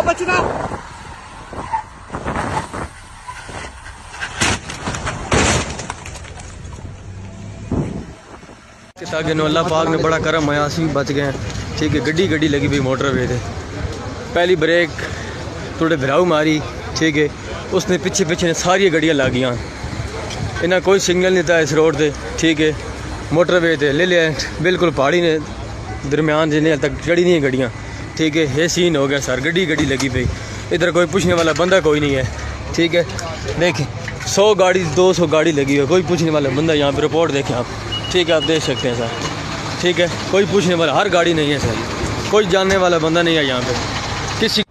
बचना। ताकि अल्लाह पाक ने बड़ा करम आया, असी बच गए हैं। ठीक है, गड्डी गड्डी लगी भाई मोटरवे थे, पहली ब्रेक थोड़े धराऊ मारी। ठीक है, उसने पीछे पीछे ने सारी गड्डियाँ ला गई, इन्हें कोई सिग्नल नहीं था इस रोड से। ठीक है, मोटरवे थे ले लिया बिल्कुल पहाड़ी ने दरम्यान जिन्हें तक चढ़ी नहीं है गड्डियाँ। ठीक है, ये सीन हो गया सर, गड्डी गड्डी लगी भाई, इधर कोई पूछने वाला बंदा कोई नहीं है। ठीक है, देखें 100 गाड़ी 200 गाड़ी लगी है, कोई पूछने वाला बंदा यहाँ पर रिपोर्ट देखें आप। ठीक है, आप देख सकते हैं सर। ठीक है, कोई पूछने वाला, हर गाड़ी नहीं है सर, कोई जानने वाला बंदा नहीं है यहाँ पे किसी।